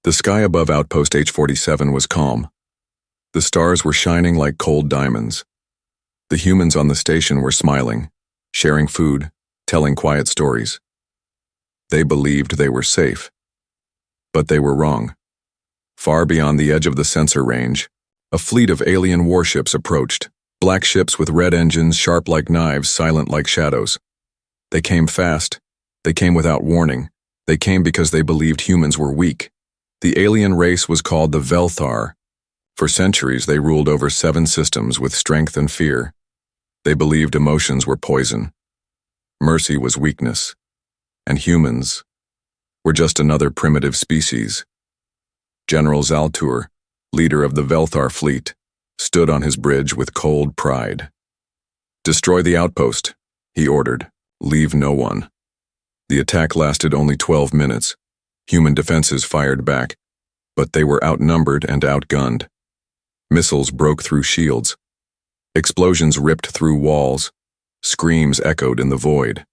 The sky above Outpost H-47 was calm. The stars were shining like cold diamonds. The humans on the station were smiling, sharing food, telling quiet stories. They believed they were safe. But they were wrong. Far beyond the edge of the sensor range, a fleet of alien warships approached, black ships with red engines sharp like knives, silent like shadows. They came fast. They came without warning. They came because they believed humans were weak. The alien race was called the Velthar. For centuries, they ruled over 7 systems with strength and fear. They believed emotions were poison. Mercy was weakness. And humans were just another primitive species. General Zaltur, leader of the Velthar fleet, stood on his bridge with cold pride. "Destroy the outpost," he ordered. "Leave no one." The attack lasted only 12 minutes. Human defenses fired back, but they were outnumbered and outgunned. Missiles broke through shields. Explosions ripped through walls. Screams echoed in the void.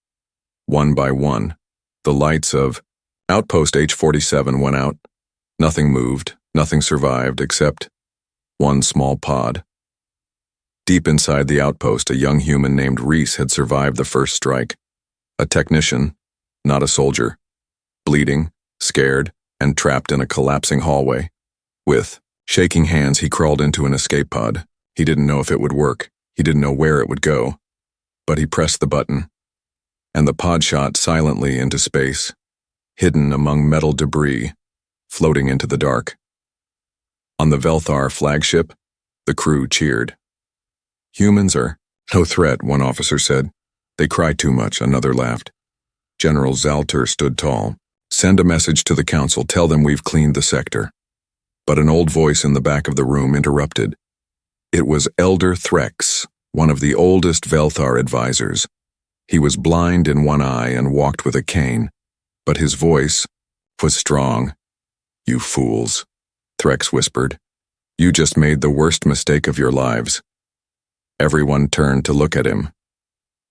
One by one, the lights of Outpost H-47 went out. Nothing moved, nothing survived except one small pod. Deep inside the outpost, a young human named Reese had survived the first strike. A technician, not a soldier. Bleeding, scared, and trapped in a collapsing hallway. With shaking hands, he crawled into an escape pod. He didn't know if it would work. He didn't know where it would go. But he pressed the button, and the pod shot silently into space, hidden among metal debris, floating into the dark. On the Velthar flagship, the crew cheered. "Humans are no threat," one officer said. "They cry too much," another laughed. General Zaltur stood tall. "Send a message to the council, tell them we've cleaned the sector." But an old voice in the back of the room interrupted. It was Elder Threx, one of the oldest Velthar advisors. He was blind in one eye and walked with a cane, but his voice was strong. "You fools," Threx whispered. "You just made the worst mistake of your lives." Everyone turned to look at him.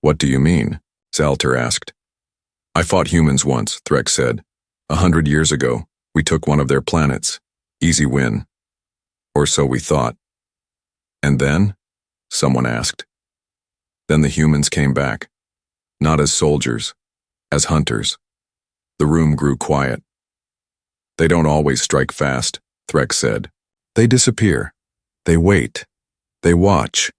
"What do you mean?" Zaltur asked. "I fought humans once," Threx said. 100 years ago, we took one of their planets. Easy win. Or so we thought. "And then?" someone asked. "Then the humans came back. Not as soldiers, as hunters." The room grew quiet. "They don't always strike fast," Threx said. "They disappear. They wait. They watch.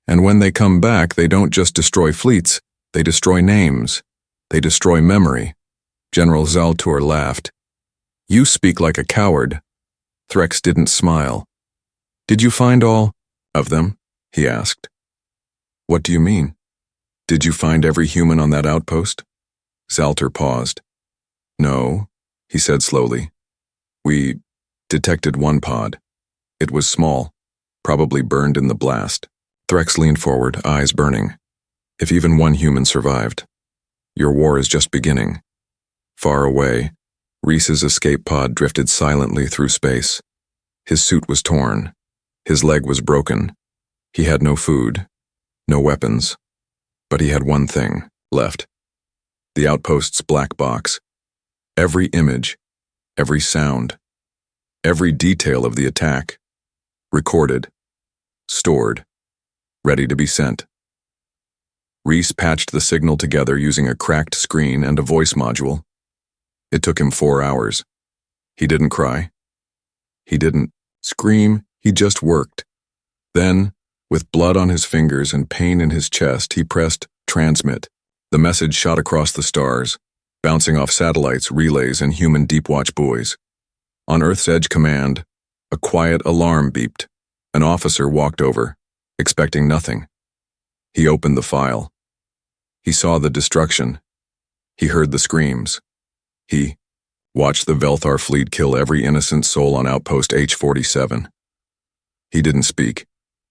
And when they come back, they don't just destroy fleets, they destroy names. They destroy memory." General Zaltur laughed. "You speak like a coward." Threx didn't smile. "Did you find all of them?" he asked. "What do you mean? Did you find every human on that outpost?" Zaltur paused. "No," he said slowly. "We detected one pod. It was small, probably burned in the blast." Threx leaned forward, eyes burning. "If even one human survived, your war is just beginning." Far away, Reese's escape pod drifted silently through space. His suit was torn. His leg was broken. He had no food, no weapons. But he had one thing left. The outpost's black box. Every image, every sound, every detail of the attack. Recorded, stored, ready to be sent. Reese patched the signal together using a cracked screen and a voice module. It took him 4 hours. He didn't cry. He didn't scream. He just worked. Then, with blood on his fingers and pain in his chest, he pressed transmit. The message shot across the stars, bouncing off satellites, relays, and human deep-watch buoys. On Earth's Edge Command, a quiet alarm beeped. An officer walked over, expecting nothing. He opened the file. He saw the destruction. He heard the screams. He watched the Velthar fleet kill every innocent soul on Outpost H-47. He didn't speak.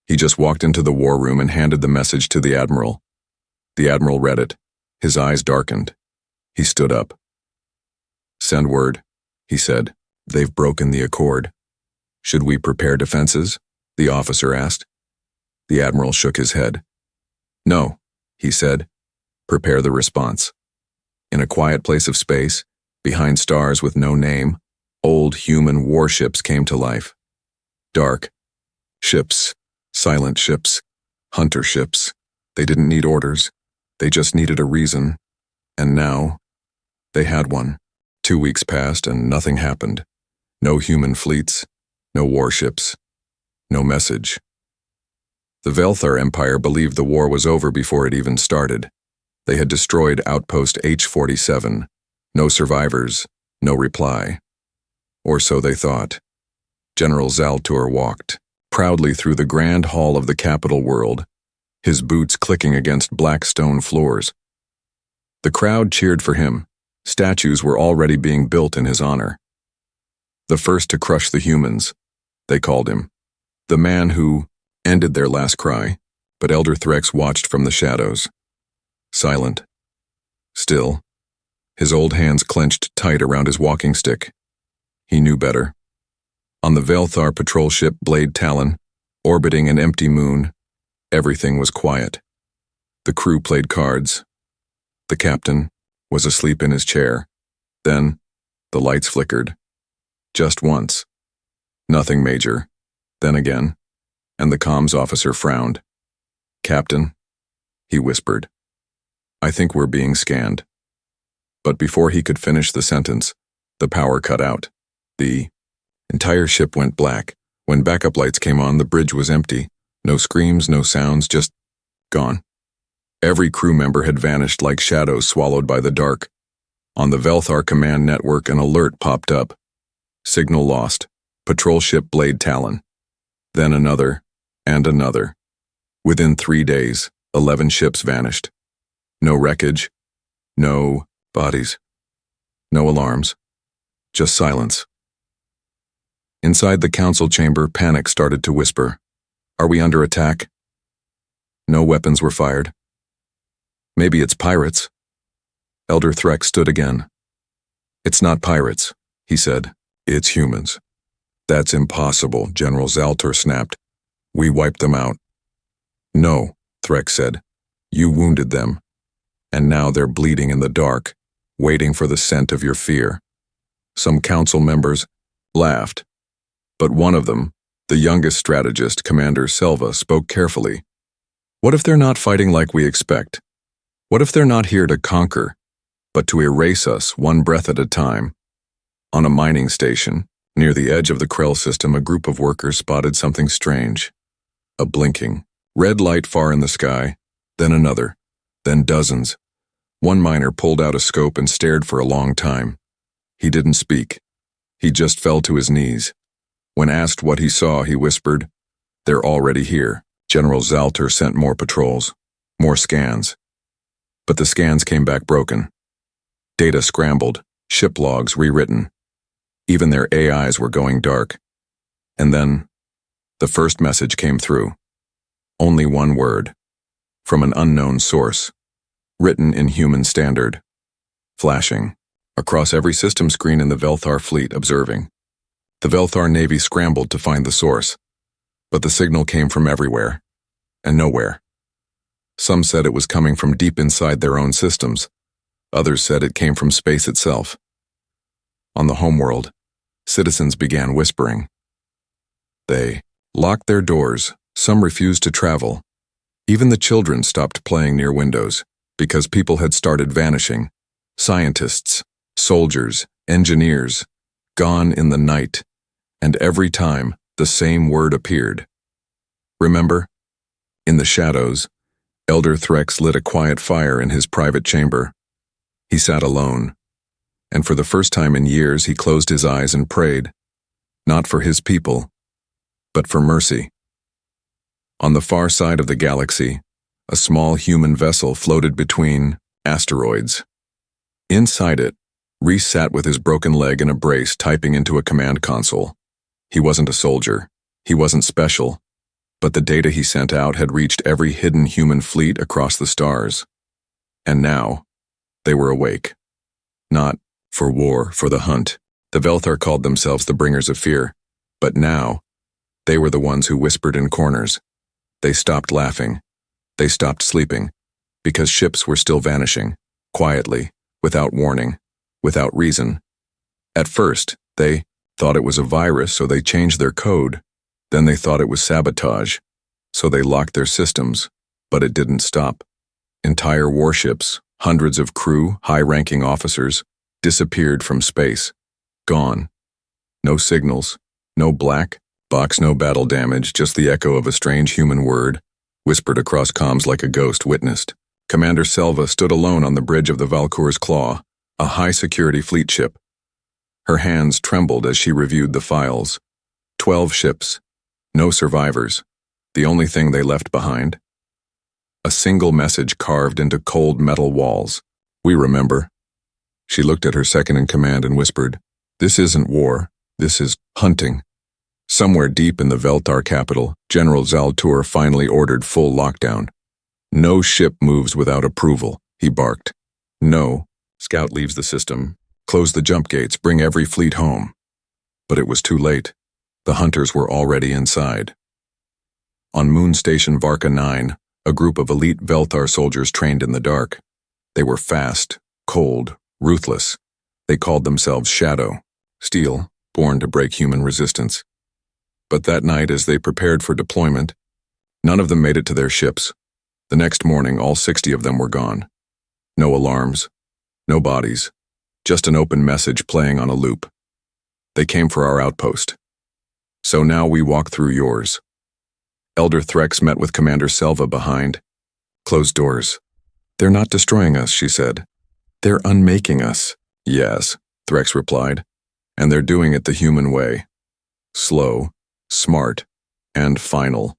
He just walked into the war room and handed the message to the Admiral. The Admiral read it. His eyes darkened. He stood up. "Send word," he said. "They've broken the accord." "Should we prepare defenses?" the officer asked. The Admiral shook his head. "No," he said. "Prepare the response." In a quiet place of space, behind stars with no name, Old human warships came to life. Dark ships, silent ships, hunter ships. They didn't need orders. They just needed a reason. And now, they had one. 2 weeks passed and nothing happened. No human fleets, no warships, no message. The Velthar Empire believed the war was over before it even started. They had destroyed Outpost H-47. No survivors, no reply. Or so they thought. General Zaltur walked proudly through the grand hall of the capital world, his boots clicking against black stone floors. The crowd cheered for him. Statues were already being built in his honor. The first to crush the humans, they called him. The man who ended their last cry, but Elder Threx watched from the shadows. Silent. Still. His old hands clenched tight around his walking stick. He knew better. On the Velthar patrol ship Blade Talon, orbiting an empty moon, everything was quiet. The crew played cards. The captain was asleep in his chair. Then, the lights flickered. Just once. Nothing major. Then again. And the comms officer frowned. "Captain," he whispered, "I think we're being scanned." But before he could finish the sentence, the power cut out. The entire ship went black. When backup lights came on, the bridge was empty. No screams, no sounds, just gone. Every crew member had vanished like shadows swallowed by the dark. On the Velthar command network, an alert popped up. Signal lost. Patrol ship Blade Talon. Then another, and another. Within 3 days, 11 ships vanished. No wreckage, no bodies, no alarms, just silence. Inside the council chamber, panic started to whisper. Are we under attack? No weapons were fired. Maybe it's pirates. Elder Threx stood again. It's not pirates, he said. It's humans. That's impossible, General Zaltur snapped. We wiped them out. No, Threx said. You wounded them. And now they're bleeding in the dark, waiting for the scent of your fear. Some council members laughed. But one of them, the youngest strategist, Commander Selva, spoke carefully. What if they're not fighting like we expect? What if they're not here to conquer, but to erase us one breath at a time? On a mining station, near the edge of the Krell system, a group of workers spotted something strange. A blinking, red light far in the sky, then another, then dozens. One miner pulled out a scope and stared for a long time. He didn't speak. He just fell to his knees. When asked what he saw, he whispered, They're already here. General Zaltur sent more patrols, more scans. But the scans came back broken. Data scrambled, ship logs rewritten. Even their AIs were going dark. And then, the first message came through. Only one word. From an unknown source. Written in human standard. Flashing. Across every system screen in the Velthar fleet, observing. The Velthar Navy scrambled to find the source. But the signal came from everywhere. And nowhere. Some said it was coming from deep inside their own systems. Others said it came from space itself. On the homeworld, citizens began whispering. They locked their doors. Some refused to travel. Even the children stopped playing near windows because people had started vanishing. Scientists, soldiers, engineers, gone in the night. And every time, the same word appeared. Remember? In the shadows, Elder Threx lit a quiet fire in his private chamber. He sat alone. And for the first time in years, he closed his eyes and prayed. Not for his people, but for mercy. On the far side of the galaxy, a small human vessel floated between asteroids. Inside it, Reese sat with his broken leg in a brace, typing into a command console. He wasn't a soldier. He wasn't special. But the data he sent out had reached every hidden human fleet across the stars. And now, they were awake. Not for war, for the hunt. The Velthar called themselves the bringers of fear. But now, they were the ones who whispered in corners. They stopped laughing. They stopped sleeping. Because ships were still vanishing. Quietly, without warning, without reason. At first, they Thought it was a virus, so they changed their code. Then they thought it was sabotage, so they locked their systems, but it didn't stop. Entire warships, hundreds of crew, high-ranking officers, disappeared from space. Gone. No signals, no black box, no battle damage, just the echo of a strange human word, whispered across comms like a ghost witnessed. Commander Selva stood alone on the bridge of the Valcour's Claw, a high-security fleet ship. Her hands trembled as she reviewed the files. 12 ships. No survivors. The only thing they left behind? A single message carved into cold metal walls. We remember. She looked at her second-in-command and whispered, "This isn't war. This is hunting." Somewhere deep in the Veltar capital, General Zaltur finally ordered full lockdown. "No ship moves without approval," he barked. "No. Scout leaves the system. Close the jump gates, bring every fleet home." But it was too late. The hunters were already inside. On Moon Station Varka 9, a group of elite Veltar soldiers trained in the dark. They were fast, cold, ruthless. They called themselves Shadow, Steel, born to break human resistance. But that night, as they prepared for deployment, none of them made it to their ships. The next morning, all 60 of them were gone. No alarms, no bodies, just an open message playing on a loop. They came for our outpost. So now we walk through yours. Elder Threx met with Commander Selva behind. Closed doors. "They're not destroying us," she said. "They're unmaking us." "Yes," Threx replied. "And they're doing it the human way. Slow, smart, and final."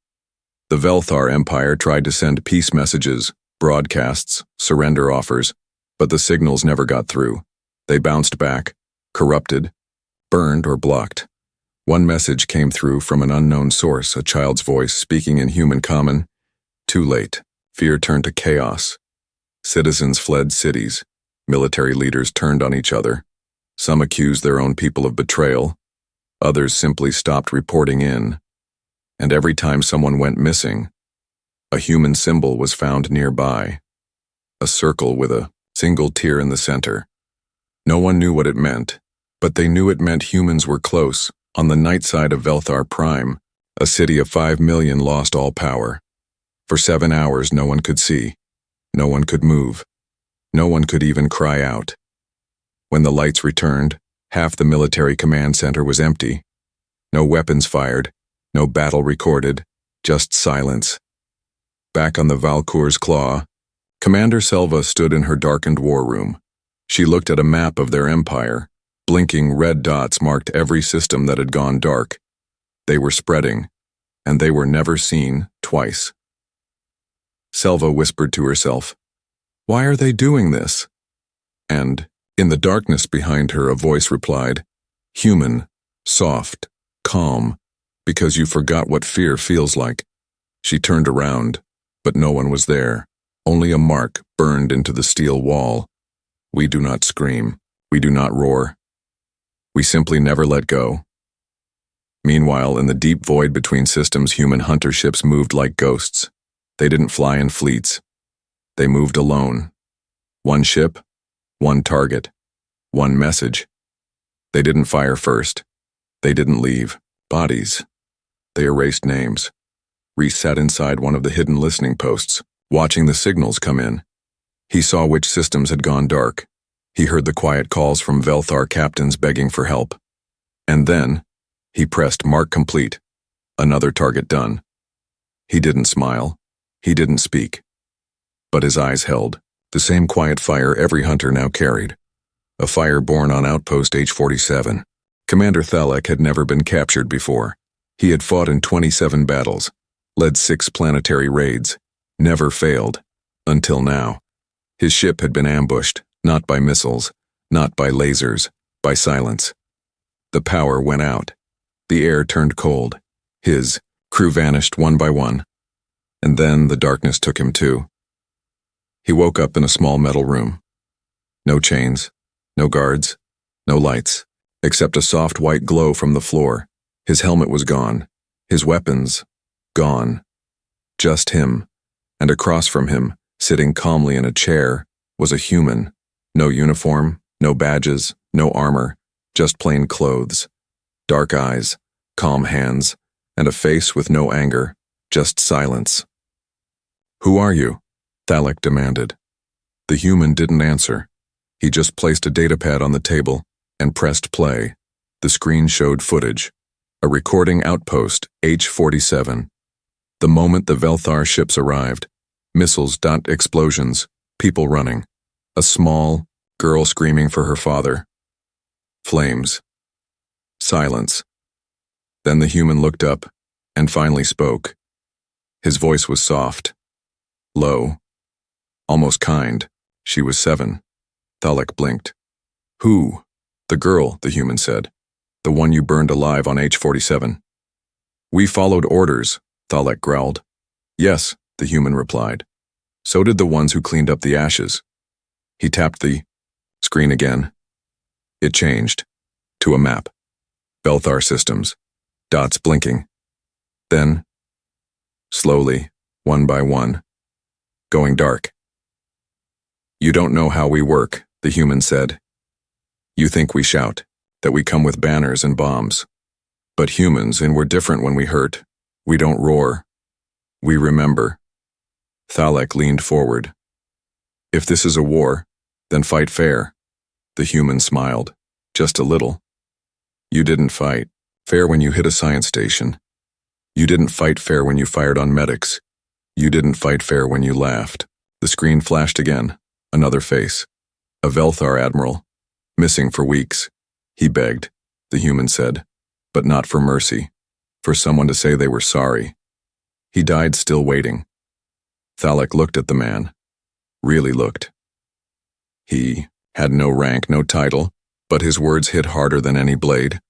The Velthar Empire tried to send peace messages, broadcasts, surrender offers, but the signals never got through. They bounced back, corrupted, burned, or blocked. One message came through from an unknown source, a child's voice speaking in human common. Too late. Fear turned to chaos. Citizens fled cities. Military leaders turned on each other. Some accused their own people of betrayal. Others simply stopped reporting in. And every time someone went missing, a human symbol was found nearby. A circle with a single tear in the center. No one knew what it meant, but they knew it meant humans were close. On the night side of Velthar Prime, a city of 5 million lost all power. For 7 hours no one could see. No one could move. No one could even cry out. When the lights returned, half the military command center was empty. No weapons fired, no battle recorded, just silence. Back on the Valcour's Claw, Commander Selva stood in her darkened war room. She looked at a map of their empire. Blinking red dots marked every system that had gone dark. They were spreading, and they were never seen twice. Selva whispered to herself, "Why are they doing this?" And, in the darkness behind her, a voice replied, "Human, soft, calm, because you forgot what fear feels like." She turned around, but no one was there. Only a mark burned into the steel wall. We do not scream. We do not roar. We simply never let go. Meanwhile, in the deep void between systems, human hunter ships moved like ghosts. They didn't fly in fleets. They moved alone. One ship, one target, one message. They didn't fire first. They didn't leave bodies. They erased names. Reese sat inside one of the hidden listening posts, watching the signals come in. He saw which systems had gone dark. He heard the quiet calls from Velthar captains begging for help. And then, he pressed mark complete. Another target done. He didn't smile. He didn't speak. But his eyes held, the same quiet fire every hunter now carried. A fire born on Outpost H-47. Commander Thalek had never been captured before. He had fought in 27 battles, led 6 planetary raids, never failed, until now. His ship had been ambushed. Not by missiles, not by lasers, by silence. The power went out. The air turned cold. His crew vanished one by one. And then the darkness took him too. He woke up in a small metal room. No chains, no guards, no lights, except a soft white glow from the floor. His helmet was gone. His weapons, gone. Just him. And across from him, sitting calmly in a chair, was a human. No uniform, no badges, no armor, just plain clothes. Dark eyes, calm hands, and a face with no anger, just silence. "Who are you?" Thalek demanded. The human didn't answer. He just placed a datapad on the table and pressed play. The screen showed footage. A recording outpost, H-47. The moment the Velthar ships arrived, missiles, explosions, people running. A small girl screaming for her father. Flames. Silence. Then the human looked up and finally spoke. His voice was soft, low, almost kind. She was 7. Thalek blinked. "Who?" "The girl," the human said. "The one you burned alive on H-47. "We followed orders," Thalek growled. "Yes," the human replied. "So did the ones who cleaned up the ashes." He tapped the screen again. It changed to a map. Velthar systems. Dots blinking. Then, slowly, one by one, going dark. "You don't know how we work," the human said. "You think we shout, that we come with banners and bombs. But humans, and we're different when we hurt. We don't roar. We remember." Thalek leaned forward. "If this is a war, then fight fair." The human smiled, just a little. "You didn't fight fair when you hit a science station. You didn't fight fair when you fired on medics. You didn't fight fair when you laughed." The screen flashed again. Another face. A Velthar admiral. Missing for weeks. He begged, the human said, but not for mercy. For someone to say they were sorry. He died still waiting. Thalek looked at the man. Really looked. He had no rank, no title, but his words hit harder than any blade.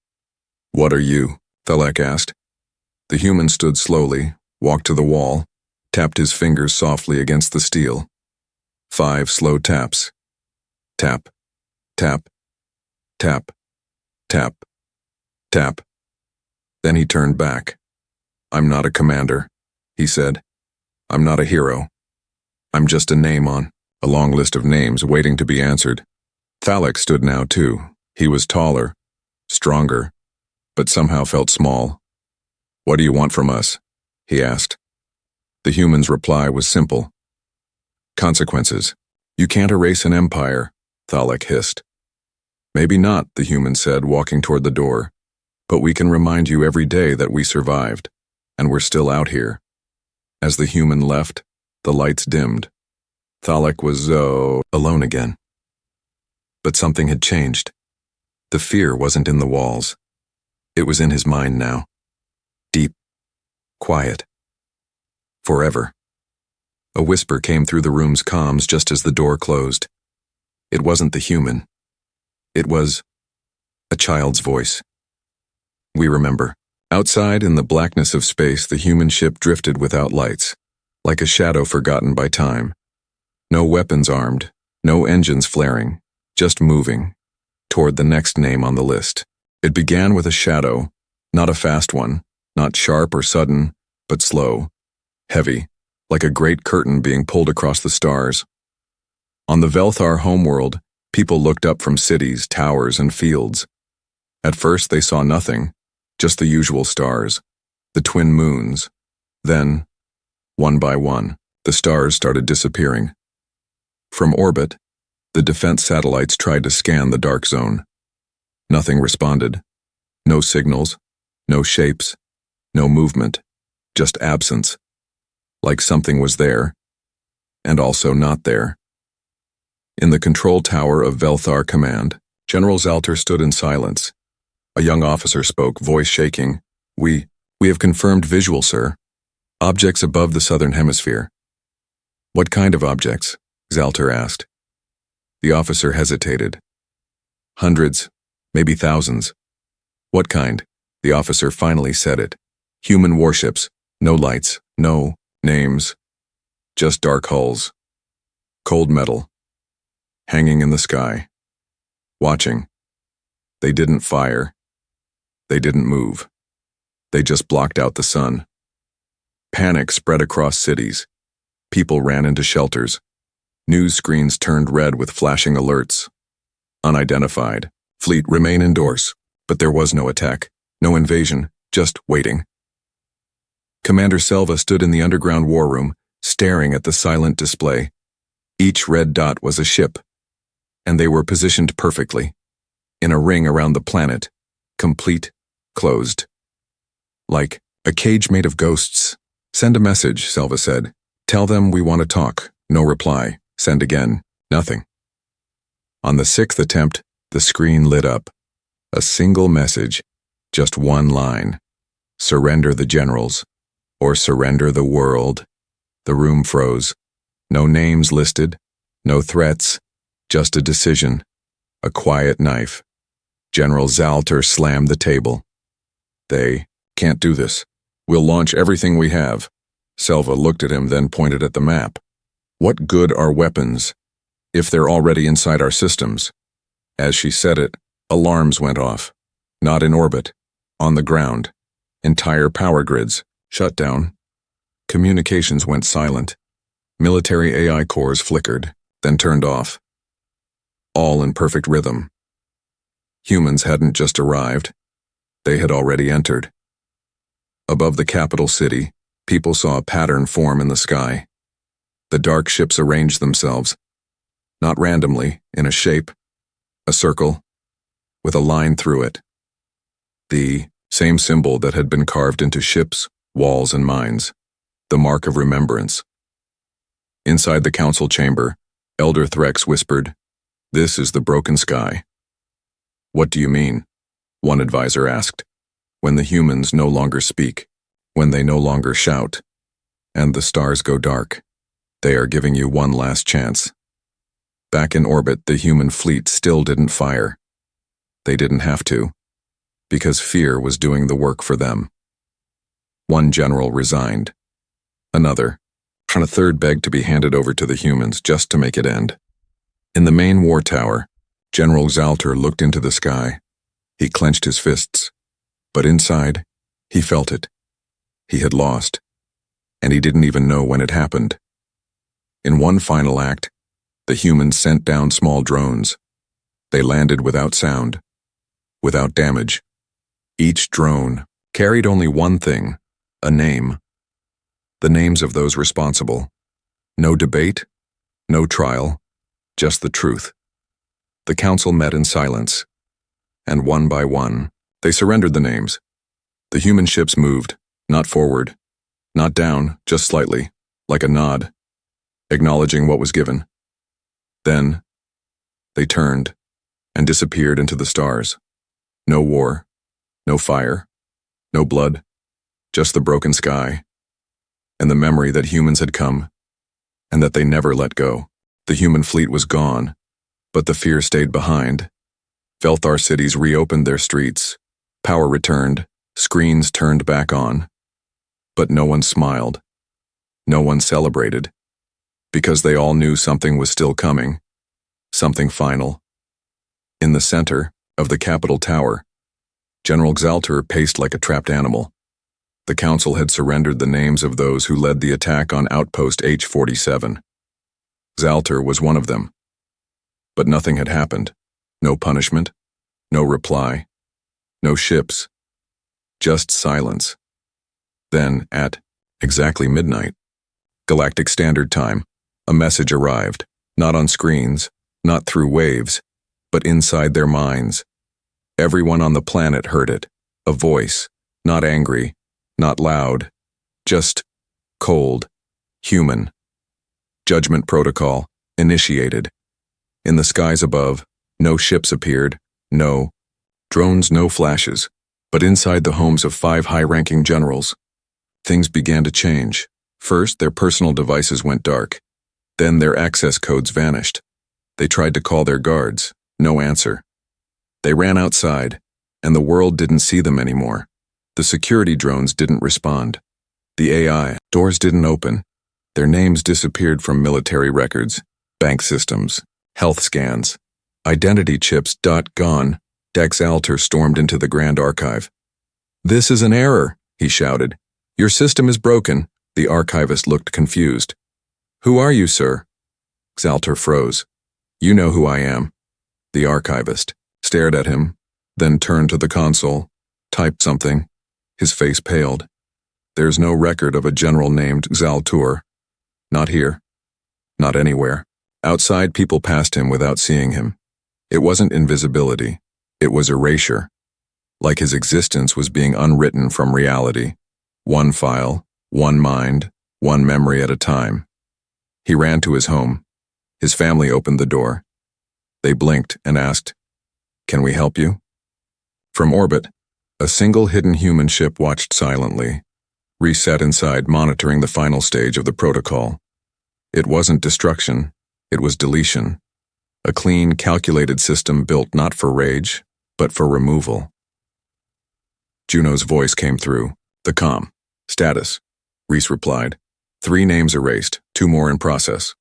"What are you?" Thalek asked. The human stood slowly, walked to the wall, tapped his fingers softly against the steel. 5 slow taps. Tap, tap, tap, tap, tap. Then he turned back. "I'm not a commander," he said. "I'm not a hero. I'm just a name on a long list of names waiting to be answered." Thalek stood now too. He was taller, stronger, but somehow felt small. "What do you want from us?" he asked. The human's reply was simple. "Consequences. You can't erase an empire," Thalek hissed. "Maybe not," the human said, walking toward the door. "But we can remind you every day that we survived, and we're still out here." As the human left, the lights dimmed. Thalek was alone again. But something had changed. The fear wasn't in the walls. It was in his mind now. Deep. Quiet. Forever. A whisper came through the room's comms just as the door closed. It wasn't the human. It was a child's voice. "We remember." Outside, in the blackness of space, the human ship drifted without lights, like a shadow forgotten by time. No weapons armed, no engines flaring, just moving, toward the next name on the list. It began with a shadow, not a fast one, not sharp or sudden, but slow, heavy, like a great curtain being pulled across the stars. On the Velthar homeworld, people looked up from cities, towers, and fields. At first they saw nothing, just the usual stars, the twin moons. Then, one by one, the stars started disappearing. From orbit, the defense satellites tried to scan the dark zone. Nothing responded. No signals, no shapes, no movement, just absence. Like something was there, and also not there. In the control tower of Velthar Command, General Zalter stood in silence. A young officer spoke, voice shaking. We have confirmed visual, sir. Objects above the southern hemisphere." "What kind of objects?" Zalter asked. The officer hesitated. "Hundreds, maybe thousands." "What kind?" The officer finally said it. "Human warships, no lights, no names, just dark hulls. Cold metal, hanging in the sky, watching. They didn't fire. They didn't move. They just blocked out the sun." Panic spread across cities. People ran into shelters. News screens turned red with flashing alerts. Unidentified. Fleet remain indoors. But there was no attack. No invasion, just waiting. Commander Selva stood in the underground war room, staring at the silent display. Each red dot was a ship, and they were positioned perfectly, in a ring around the planet, complete, closed. Like a cage made of ghosts. Send a message, Selva said. Tell them we want to talk. No reply. Send again. Nothing. On the sixth attempt, the screen lit up. A single message, just one line. Surrender the generals, or surrender the world. The room froze. No names listed, no threats, just a decision. A quiet knife. General Zalter slammed the table. They can't do this. We'll launch everything we have. Selva looked at him, then pointed at the map. What good are weapons if they're already inside our systems? As she said it, alarms went off. Not in orbit. On the ground. Entire power grids shut down. Communications went silent. Military AI cores flickered, then turned off. All in perfect rhythm. Humans hadn't just arrived. They had already entered. Above the capital city, people saw a pattern form in the sky. The dark ships arranged themselves, not randomly, in a shape, a circle, with a line through it. The same symbol that had been carved into ships, walls, and mines, the mark of remembrance. Inside the council chamber, Elder Threx whispered, "This is the broken sky." "What do you mean?" one advisor asked. "When the humans no longer speak, when they no longer shout, and the stars go dark, they are giving you one last chance." Back in orbit, the human fleet still didn't fire. They didn't have to, because fear was doing the work for them. One general resigned. Another, and a third begged to be handed over to the humans just to make it end. In the main war tower, General Zalter looked into the sky. He clenched his fists, but inside, he felt it. He had lost, and he didn't even know when it happened. In one final act, the humans sent down small drones. They landed without sound, without damage. Each drone carried only one thing, a name. The names of those responsible. No debate, no trial, just the truth. The council met in silence, and one by one, they surrendered the names. The human ships moved, not forward, not down, just slightly, like a nod, acknowledging what was given. Then, they turned and disappeared into the stars. No war, no fire, no blood, just the broken sky, and the memory that humans had come, and that they never let go. The human fleet was gone, but the fear stayed behind. Velthar cities reopened their streets, power returned, screens turned back on. But no one smiled. No one celebrated. Because they all knew something was still coming. Something final. In the center of the Capitol Tower, General Zalter paced like a trapped animal. The council had surrendered the names of those who led the attack on Outpost H-47. Zalter was one of them. But nothing had happened. No punishment, no reply, no ships, just silence. Then, at exactly midnight, Galactic Standard Time, a message arrived, not on screens, not through waves, but inside their minds. Everyone on the planet heard it, a voice, not angry, not loud, just cold, human. Judgment protocol, initiated. In the skies above, no ships appeared, no drones, no flashes, but inside the homes of 5 high-ranking generals, things began to change. First, their personal devices went dark. Then their access codes vanished. They tried to call their guards, no answer. They ran outside, and the world didn't see them anymore. The security drones didn't respond. The AI doors didn't open. Their names disappeared from military records, bank systems, health scans, identity chips. Gone. Dex Alter stormed into the Grand Archive. "This is an error," he shouted. "Your system is broken." The archivist looked confused. "Who are you, sir?" Xalter froze. "You know who I am." The archivist stared at him, then turned to the console. Type something. His face paled. There's no record of a general named Zaltur. Not here. Not anywhere. Outside, people passed him without seeing him. It wasn't invisibility. It was erasure. Like his existence was being unwritten from reality. One file, one mind, one memory at a time. He ran to his home. His family opened the door. They blinked and asked, "Can we help you?" From orbit, a single hidden human ship watched silently. Reese sat inside, monitoring the final stage of the protocol. It wasn't destruction, it was deletion. A clean, calculated system built not for rage, but for removal. Juno's voice came through. The comm. Status. Reese replied. 3 names erased, 2 more in process.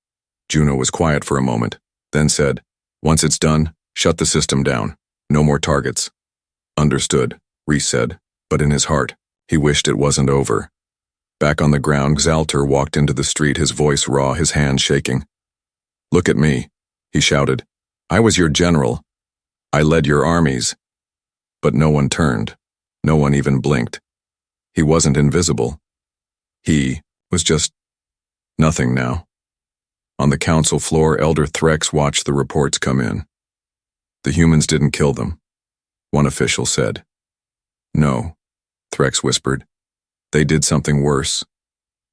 Juno was quiet for a moment, then said, "Once it's done, shut the system down. No more targets." Understood, Reese said, but in his heart, he wished it wasn't over. Back on the ground, Zaltur walked into the street, his voice raw, his hands shaking. "Look at me," he shouted. "I was your general. I led your armies." But no one turned. No one even blinked. He wasn't invisible. He was just nothing now. On the council floor, Elder Threx watched the reports come in. "The humans didn't kill them," one official said. "No," Threx whispered. "They did something worse.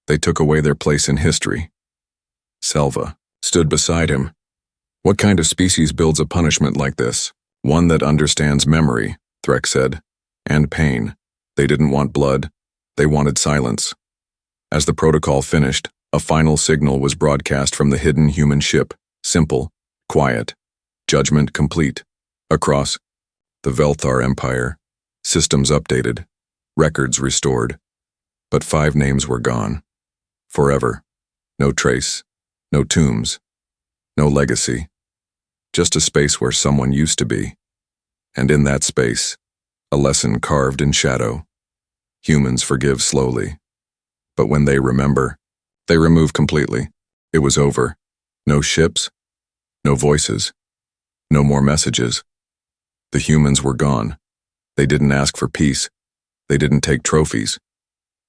They took away their place in history." Selva stood beside him. "What kind of species builds a punishment like this?" "One that understands memory," Threx said, "and pain. They didn't want blood. They wanted silence." As the protocol finished, a final signal was broadcast from the hidden human ship. Simple, quiet, judgment complete. Across the Velthar Empire, systems updated, records restored. But 5 names were gone. Forever. No trace. No tombs. No legacy. Just a space where someone used to be. And in that space, a lesson carved in shadow. Humans forgive slowly. But when they remember, they remove completely. It was over. No ships. No voices. No more messages. The humans were gone. They didn't ask for peace. They didn't take trophies.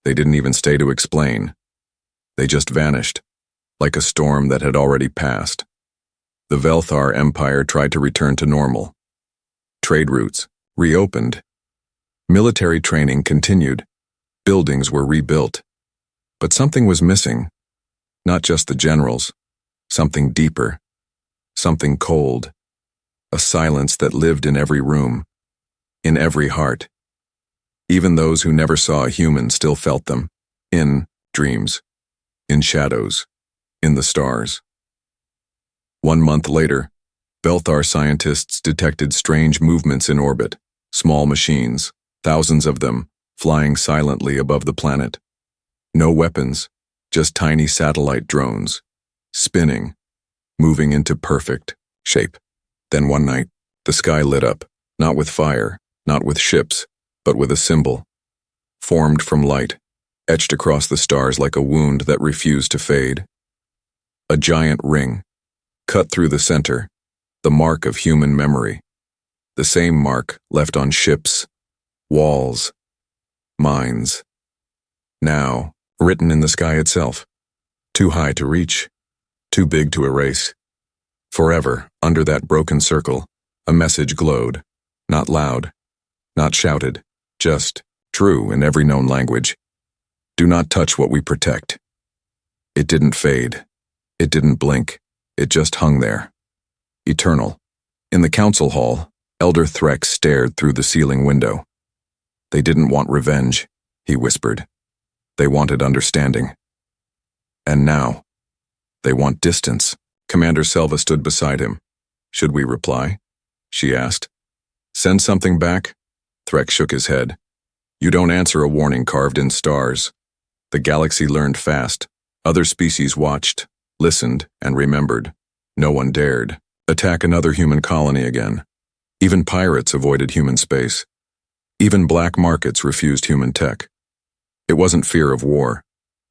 They didn't even stay to explain. They just vanished, like a storm that had already passed. The Velthar Empire tried to return to normal. Trade routes reopened. Military training continued. Buildings were rebuilt. But something was missing. Not just the generals. Something deeper. Something cold. A silence that lived in every room. In every heart. Even those who never saw a human still felt them. In dreams. In shadows. In the stars. 1 month later, Velthar scientists detected strange movements in orbit. Small machines, thousands of them, flying silently above the planet. No weapons, just tiny satellite drones, spinning, moving into perfect shape. Then one night, the sky lit up, not with fire, not with ships, but with a symbol, formed from light, etched across the stars like a wound that refused to fade. A giant ring, cut through the center, the mark of human memory. The same mark left on ships, walls, minds. Now, written in the sky itself. Too high to reach, too big to erase. Forever, under that broken circle, a message glowed. Not loud, not shouted, just true in every known language. Do not touch what we protect. It didn't fade. It didn't blink. It just hung there. Eternal. In the council hall, Elder Threx stared through the ceiling window. They didn't want revenge, he whispered. They wanted understanding. And now, they want distance. Commander Selva stood beside him. Should we reply? She asked. Send something back? Threx shook his head. You don't answer a warning carved in stars. The galaxy learned fast. Other species watched, listened, and remembered. No one dared attack another human colony again. Even pirates avoided human space. Even black markets refused human tech. It wasn't fear of war.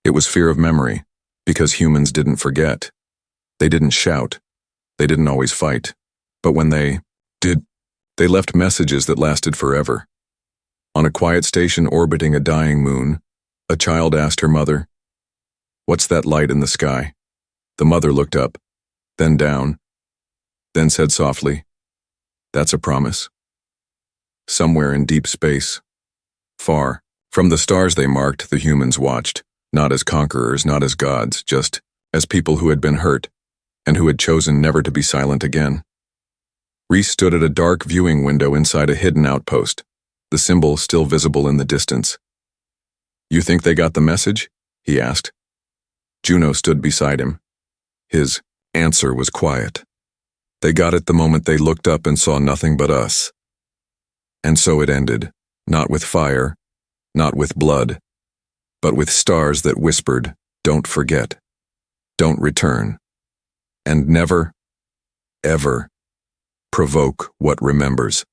It was fear of memory, because humans didn't forget. They didn't shout. They didn't always fight. But when they did, they left messages that lasted forever. On a quiet station orbiting a dying moon, a child asked her mother, "What's that light in the sky?" The mother looked up, then down, then said softly, "That's a promise." Somewhere in deep space, far from the stars they marked, the humans watched, not as conquerors, not as gods, just as people who had been hurt and who had chosen never to be silent again. Reese stood at a dark viewing window inside a hidden outpost, the symbol still visible in the distance. "You think they got the message?" he asked. Juno stood beside him. His answer was quiet. "They got it the moment they looked up and saw nothing but us." And so it ended, not with fire, not with blood, but with stars that whispered, "Don't forget, don't return, and never, ever provoke what remembers."